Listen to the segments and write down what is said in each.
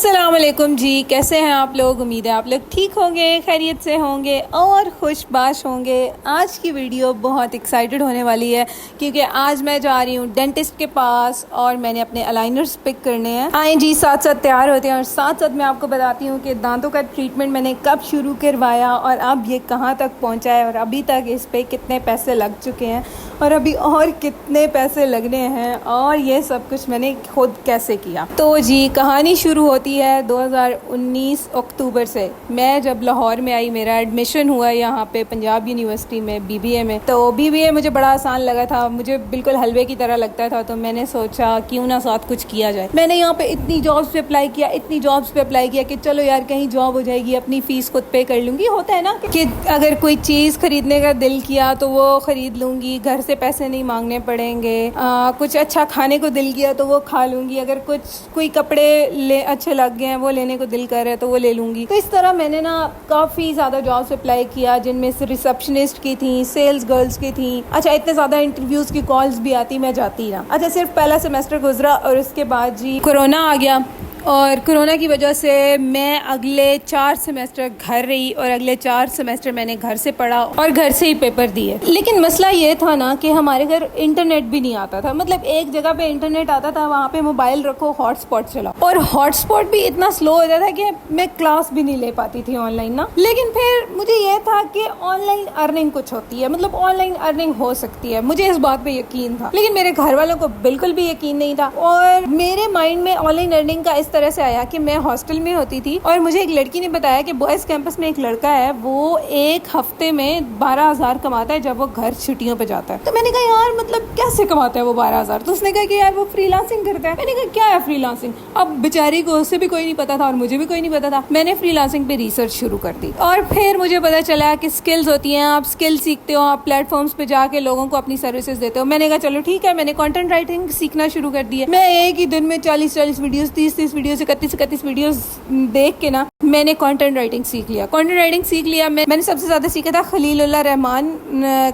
अस्सलाम वालेकुम जी, कैसे हैं आप लोग। उम्मीद है आप लोग ठीक होंगे, खैरियत से होंगे और खुशबाश होंगे। आज की वीडियो बहुत एक्साइटेड होने वाली है क्योंकि आज मैं जा रही हूँ डेंटिस्ट के पास और मैंने अपने अलाइनर्स पिक करने हैं। आए जी, साथ साथ तैयार होते हैं और साथ साथ मैं आपको बताती हूँ कि दांतों का ट्रीटमेंट मैंने कब शुरू करवाया और अब ये कहाँ तक पहुँचा है और अभी तक इस पर कितने पैसे लग चुके हैं और अभी और कितने पैसे लगने हैं और ये सब कुछ मैंने खुद कैसे किया। तो जी, कहानी शुरू होती है 2019 अक्टूबर से। मैं जब लाहौर में आई, मेरा एडमिशन हुआ यहाँ पे पंजाब यूनिवर्सिटी में बीबीए में। तो बीबीए मुझे बड़ा आसान लगा था, मुझे बिल्कुल हलवे की तरह लगता था। तो मैंने सोचा क्यों ना साथ कुछ किया जाए। मैंने यहाँ पे इतनी जॉब्स पे अप्लाई किया, इतनी जॉब्स पे अप्लाई किया कि चलो यार कहीं जॉब हो जाएगी, अपनी फ़ीस खुद पे कर लूँगी। होता है ना कि अगर कोई चीज़ खरीदने का दिल किया तो वो ख़रीद लूँगी, घर से पैसे नहीं मांगने पड़ेंगे। कुछ अच्छा खाने को दिल किया तो वो खा लूँगी, अगर कोई कपड़े अच्छे लग गए हैं वो लेने को दिल कर रहा है तो वो ले लूँगी। तो इस तरह मैंने ना काफ़ी ज़्यादा जॉब्स अप्लाई किया, जिनमें से रिसेप्शनिस्ट की थी, सेल्स गर्ल्स की थी। अच्छा, इतने ज़्यादा इंटरव्यूज़ की कॉल्स भी आती, मैं जाती ना। अच्छा, सिर्फ पहला सेमेस्टर गुजरा और उसके बाद जी कोरोना आ गया और कोरोना की वजह से मैं अगले 4 सेमेस्टर घर रही और अगले 4 सेमेस्टर मैंने घर से पढ़ा और घर से ही पेपर दिए। लेकिन मसला ये था ना कि हमारे घर इंटरनेट भी नहीं आता था। मतलब एक जगह पे इंटरनेट आता था, वहाँ पे मोबाइल रखो, हॉटस्पॉट चलाओ, और हॉटस्पॉट भी इतना स्लो हो जाता था कि मैं क्लास भी नहीं ले पाती थी ऑनलाइन ना। लेकिन फिर मुझे ये था कि ऑनलाइन अर्निंग कुछ होती है, मतलब ऑनलाइन अर्निंग हो सकती है, मुझे इस बात पे यकीन था। लेकिन मेरे घर वालों को बिल्कुल भी यकीन नहीं था और मेरे माइंड में ऑनलाइन अर्निंग का इस तरह से आया कि मैं हॉस्टल में होती थी और मुझे एक लड़की ने बताया कि बॉयज कैंपस में एक लड़का है, वो एक हफ्ते में 12,000 कमाता है जब वो घर छुट्टियों पे जाता है। तो मैंने कहा यार मतलब कैसे कमाता है वो 12,000। तो उसने कहा कि यार वो फ्रीलांसिंग करता है। मैंने कहा क्या है फ्रीलांसिंग। अब बेचारी को उससे भी कोई नहीं पता था और मुझे भी कोई नहीं पता था। मैंने फ्रीलांसिंग पे रिसर्च शुरू कर दी और फिर मुझे पता चला कि स्किल्स होती हैं, आप स्किल सीखते हो, आप प्लेटफॉर्म्स पे जाके लोगों को अपनी सर्विसेज देते हो। मैंने कहा चलो ठीक है, मैंने कंटेंट राइटिंग सीखना शुरू कर दी है। मैं एक ही दिन में 40 वीडियोस, 30 वीडियोस, 31 वीडियोस देख के ना मैंने कंटेंट राइटिंग सीख लिया। कंटेंट राइटिंग सीख लिया। मैंने सबसे ज्यादा सीखा था खलीलुल्लाह रहमान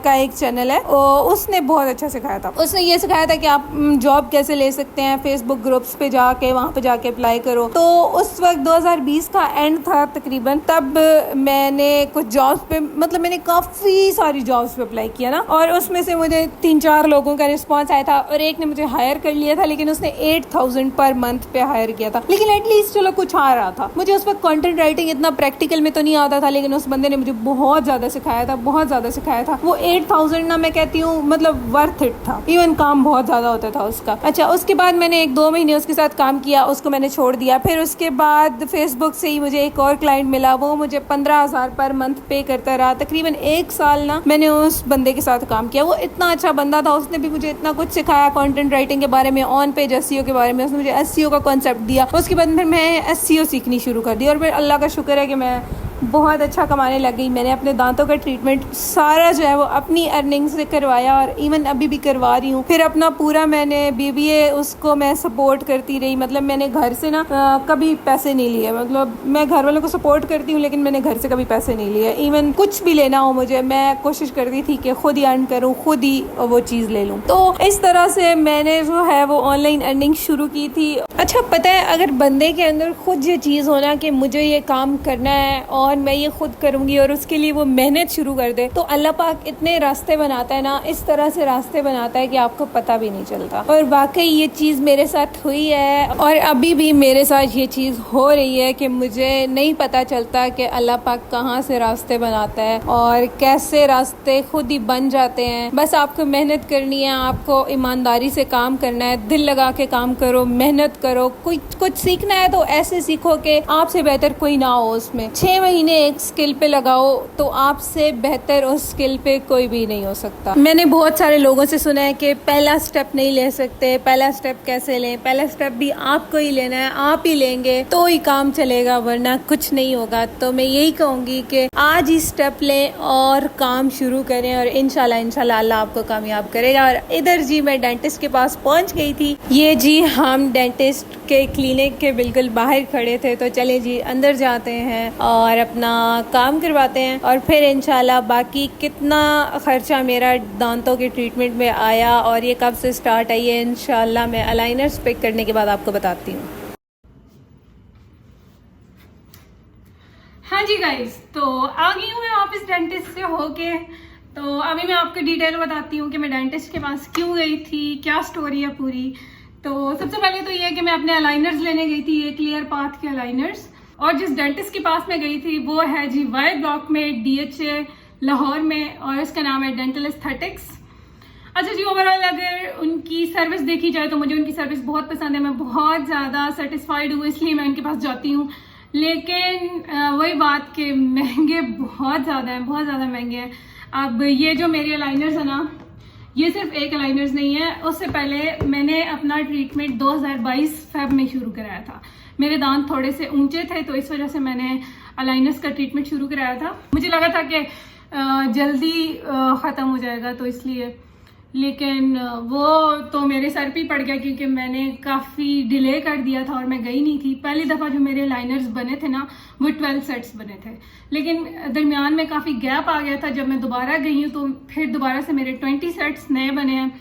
का एक चैनल है, उसने बहुत अच्छा सिखाया था। उसने ये सिखाया था कि आप जॉब कैसे ले सकते हैं, फेसबुक ग्रुप्स पे जाके, वहाँ पे जाके अप्लाई करो। तो उस वक्त 2020 का एंड था तकरीबन, तब मैंने कुछ जॉब्स पे, मतलब मैंने काफी सारी जॉब्स पे अप्लाई किया ना, और उसमें से मुझे 3-4 लोगों का रिस्पॉन्स आया था और एक ने मुझे हायर कर लिया था, लेकिन उसने 8,000 पर मंथ पे हायर किया था। लेकिन एटलीस्ट चलो कुछ आ रहा था। मुझे उस वक्त कंटेंट राइटिंग इतना प्रैक्टिकल में तो नहीं आता था, लेकिन उस बंदे ने मुझे बहुत ज्यादा सिखाया था, बहुत ज्यादा सिखाया था। वो 8,000 ना, मैं कहती हूँ मतलब वर्थ इट था। इवन काम बहुत ज्यादा होता था उसका। अच्छा, उसके बाद मैंने 1-2 महीने उसके साथ काम किया, उसको मैंने छोड़ दिया। फिर उसके बाद फेसबुक से ही मुझे एक और क्लाइंट मिला, वो मुझे 15,000 पर मंथ पे करता रहा। तकरीबन 1 साल ना मैंने उस बंदे के साथ काम किया। वो इतना अच्छा बंदा था, उसने भी मुझे इतना कुछ सिखाया कंटेंट राइटिंग के बारे में, ऑन पेज एसईओ के बारे में। उसने मुझे एसईओ का कॉन्सेप्ट दिया। उसके बाद फिर मैं एसईओ सीखनी शुरू कर दी और फिर अल्लाह का शुक्र है कि मैं बहुत अच्छा कमाने लग गई। मैंने अपने दांतों का ट्रीटमेंट सारा जो है वो अपनी अर्निंग से करवाया और इवन अभी भी करवा रही हूँ। फिर अपना पूरा मैंने बीबीए उसको मैं सपोर्ट करती रही। मतलब मैंने घर से ना कभी पैसे नहीं लिए। मतलब मैं घर वालों को सपोर्ट करती हूँ लेकिन मैंने घर से कभी पैसे नहीं लिए। इवन कुछ भी लेना हो मुझे, मैं कोशिश करती थी कि खुद ही अर्न करूँ, खुद ही वो चीज़ ले लूँ। तो इस तरह से मैंने जो है वो ऑनलाइन अर्निंग शुरू की थी। अच्छा, पता है अगर बंदे के अंदर खुद ये चीज़ होना कि मुझे ये काम करना है और मैं ये खुद करूंगी और उसके लिए वो मेहनत शुरू कर दे, तो अल्लाह पाक इतने रास्ते बनाता है ना, इस तरह से रास्ते बनाता है कि आपको पता भी नहीं चलता। और वाकई ये चीज़ मेरे साथ हुई है और अभी भी मेरे साथ ये चीज़ हो रही है कि मुझे नहीं पता चलता कि अल्लाह पाक कहाँ से रास्ते बनाता है और कैसे रास्ते खुद ही बन जाते हैं। बस आपको मेहनत करनी है, आपको ईमानदारी से काम करना है, दिल लगा के काम करो, मेहनत करो। कुछ सीखना है तो ऐसे सीखो कि आपसे बेहतर कोई ना हो उसमें। 6 महीने एक स्किल पे लगाओ तो आपसे बेहतर उस स्किल पे कोई भी नहीं हो सकता। मैंने बहुत सारे लोगों से सुना है कि पहला स्टेप नहीं ले सकते। पहला स्टेप कैसे लें? पहला स्टेप भी आपको ही लेना है, आप ही लेंगे तो ही काम चलेगा, वरना कुछ नहीं होगा। तो मैं यही कहूँगी कि आज ही स्टेप लें और काम शुरू करें और इंशाल्लाह अल्लाह आपको कामयाब करेगा। और इधर जी मैं डेंटिस्ट के पास पहुँच गई थी। ये जी हम डेंटिस्ट के क्लिनिक के बिल्कुल बाहर खड़े थे, तो चले जी अंदर जाते हैं और अपना काम करवाते हैं और फिर इंशाल्लाह बाकी कितना खर्चा मेरा दांतों के ट्रीटमेंट में आया और ये कब से स्टार्ट आई है, इंशाल्लाह मैं अलाइनर्स पिक करने के बाद आपको बताती हूँ। हाँ जी गाइस, तो आ गई हूँ मैं वापस डेंटिस्ट से होके। तो अभी मैं आपको डिटेल बताती हूँ कि मैं डेंटिस्ट के पास क्यों गई थी, क्या स्टोरी है पूरी। तो सबसे पहले तो ये है कि मैं अपने अलाइनर्स लेने गई थी, ये क्लियर पाथ के अलाइनर्स। और जिस डेंटिस्ट के पास मैं गई थी वो है जी वाई ब्लॉक में, DHA लाहौर में, और इसका नाम है डेंटल एस्थेटिक्स। अच्छा जी, ओवरऑल अगर उनकी सर्विस देखी जाए तो मुझे उनकी सर्विस बहुत पसंद है, मैं बहुत ज़्यादा सेटिस्फाइड हूँ, इसलिए मैं उनके पास जाती हूँ। लेकिन वही बात कि महंगे बहुत ज़्यादा हैं, बहुत ज़्यादा महंगे हैं। अब ये जो मेरे अलाइनर्स है ना, ये सिर्फ एक अलाइनर्स नहीं है, उससे पहले मैंने अपना ट्रीटमेंट 2022 फेब में शुरू कराया था। मेरे दांत थोड़े से ऊंचे थे तो इस वजह से मैंने अलाइनर्स का ट्रीटमेंट शुरू कराया था। मुझे लगा था कि जल्दी ख़त्म हो जाएगा तो इसलिए, लेकिन वो तो मेरे सर पे पड़ गया क्योंकि मैंने काफ़ी डिले कर दिया था और मैं गई नहीं थी। पहली दफ़ा जो मेरे लाइनर्स बने थे ना वो 12 सेट्स बने थे, लेकिन दरमियान में काफ़ी गैप आ गया था। जब मैं दोबारा गई हूँ तो फिर दोबारा से मेरे 20 सेट्स नए बने हैं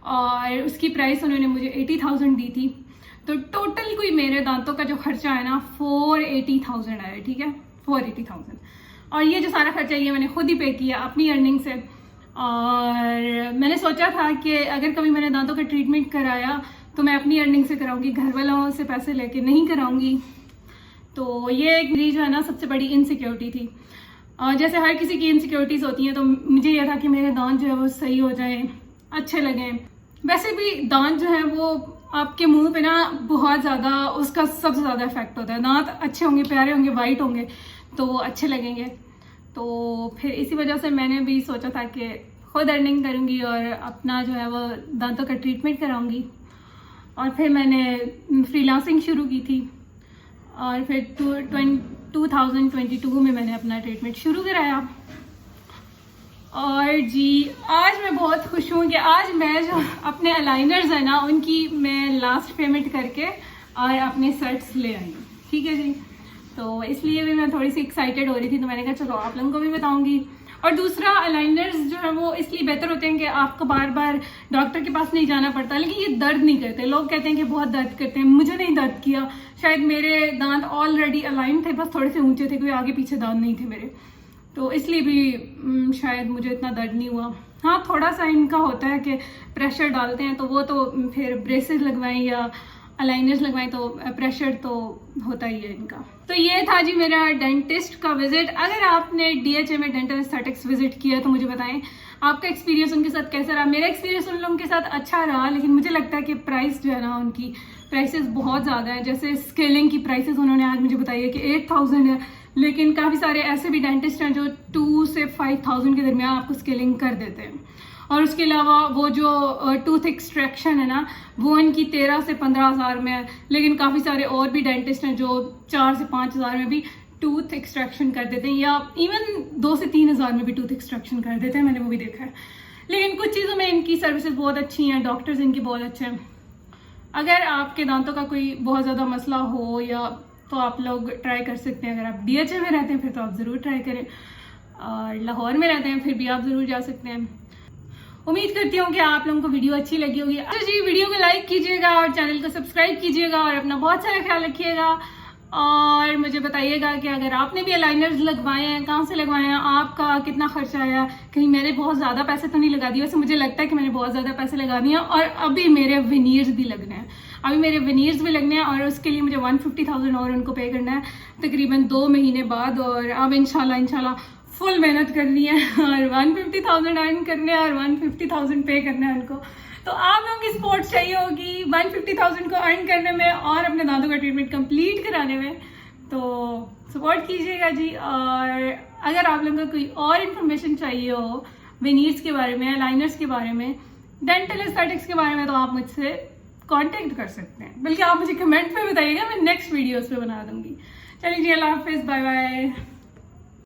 और उसकी प्राइस उन्होंने मुझे 80,000 दी थी। तो टोटल कोई मेरे दांतों का जो खर्चा है ना 480,000 आया, ठीक है, 480,000। और ये जो सारा खर्चा ये मैंने खुद ही पे किया अपनी अर्निंग से। और मैंने सोचा था कि अगर कभी मैंने दांतों का ट्रीटमेंट कराया तो मैं अपनी अर्निंग से कराऊंगी, घर वालों से पैसे लेके नहीं कराऊंगी। तो ये एक मेरी जो है ना सबसे बड़ी इनसिक्योरिटी थी। और जैसे हर किसी की इनसिक्योरिटीज़ होती हैं, तो मुझे यह था कि मेरे दांत जो है वो सही हो जाएं, अच्छे लगें। वैसे भी दांत जो है वो आपके मुंह पे ना बहुत ज़्यादा उसका सबसे ज़्यादा इफेक्ट होता है। दांत अच्छे होंगे, प्यारे होंगे, वाइट होंगे तो अच्छे लगेंगे। तो फिर इसी वजह से मैंने भी सोचा था कि खुद अर्निंग करूँगी और अपना जो है वो दांतों का ट्रीटमेंट कराऊँगी। और फिर मैंने फ्रीलांसिंग शुरू की थी और फिर 2022 में मैंने अपना ट्रीटमेंट शुरू कराया। और जी आज मैं बहुत खुश हूँ कि आज मैं जो अपने अलाइनर्स है ना उनकी मैं लास्ट पेमेंट करके और अपने सेट्स ले आई हूँ, ठीक है जी। तो इसलिए भी मैं थोड़ी सी एक्साइटेड हो रही थी, तो मैंने कहा चलो आप लोगों को भी बताऊंगी। और दूसरा, अलाइनर्स जो है वो इसलिए बेहतर होते हैं कि आपको बार बार डॉक्टर के पास नहीं जाना पड़ता, लेकिन ये दर्द नहीं करते। लोग कहते हैं कि बहुत दर्द करते हैं, मुझे नहीं दर्द किया। शायद मेरे दांत ऑलरेडी अलाइन थे, बस थोड़े से ऊंचे थे, कोई आगे पीछे दांत नहीं थे मेरे, तो इसलिए भी शायद मुझे इतना दर्द नहीं हुआ। हाँ, थोड़ा सा इनका होता है कि प्रेशर डालते हैं तो वो तो फिर ब्रेसेस लगवाएं या अलाइनर्स लगवाएं तो प्रेशर तो होता ही है इनका। तो ये था जी मेरा डेंटिस्ट का विजिट। अगर आपने DHA में डेंटल एस्थेटिक्स विजिट किया तो मुझे बताएं आपका एक्सपीरियंस उनके साथ कैसा रहा। मेरा एक्सपीरियंस उन लोगों के साथ अच्छा रहा, लेकिन मुझे लगता है कि प्राइस जो है ना उनकी प्राइसेस बहुत ज़्यादा है। जैसे स्केलिंग की प्राइसेस उन्होंने आज मुझे बताई है कि 8,000 है, लेकिन काफ़ी सारे ऐसे भी डेंटिस्ट हैं जो 2 से 5,000 के दरमियान आपको स्केलिंग कर देते हैं। और उसके अलावा वो जो टूथ एक्सट्रैक्शन है ना वो इनकी 13 से 15,000 में है, लेकिन काफ़ी सारे और भी डेंटिस्ट हैं जो 4 से 5,000 में भी टूथ एक्सट्रैक्शन कर देते हैं, या इवन 2 से 3,000 में भी टूथ एक्सट्रैक्शन कर देते हैं, मैंने वो भी देखा है। लेकिन कुछ चीज़ों में इनकी सर्विसेज बहुत अच्छी हैं, डॉक्टर्स इनके बहुत अच्छे हैं। अगर आपके दांतों का कोई बहुत ज़्यादा मसला हो या तो आप लोग ट्राई कर सकते हैं। अगर आप DHA में रहते हैं फिर तो आप ज़रूर ट्राई करें, और लाहौर में रहते हैं फिर भी आप ज़रूर जा सकते हैं। उम्मीद करती हूँ कि आप लोगों को वीडियो अच्छी लगी होगी। अच्छा जी, वीडियो को लाइक कीजिएगा और चैनल को सब्सक्राइब कीजिएगा और अपना बहुत सारा ख्याल रखिएगा। और मुझे बताइएगा कि अगर आपने भी अलाइनर्स लगवाए हैं, कहाँ से लगवाए हैं, आपका कितना खर्चा आया। कहीं मैंने बहुत ज़्यादा पैसे तो नहीं लगा दिए, वैसे मुझे लगता है कि मैंने बहुत ज़्यादा पैसे लगा दिए हैं। और अभी मेरे विनीर्स भी लगने हैं, अभी मेरे विनीर्स भी लगने हैं और उसके लिए मुझे 150,000 और उनको पे करना है तकरीबन 2 महीने बाद। और अब इंशाल्लाह फुल मेहनत करनी है और 150,000 अर्न करने हैं और 150,000 पे करना है उनको। तो आप लोगों की सपोर्ट चाहिए होगी 150,000 को अर्न करने में और अपने दांतों का ट्रीटमेंट कंप्लीट कराने में, तो सपोर्ट कीजिएगा जी। और अगर आप लोगों को कोई और इन्फॉर्मेशन चाहिए हो विनीर्स के बारे में, लाइनर्स के बारे में, डेंटल एस्थेटिक्स के बारे में, तो आप मुझसे कांटेक्ट कर सकते हैं। बल्कि आप मुझे कमेंट पे बताइएगा, मैं नेक्स्ट वीडियोस पे बना दूंगी। चलिए जी, अल्लाह हाफिज़, बाय बाय।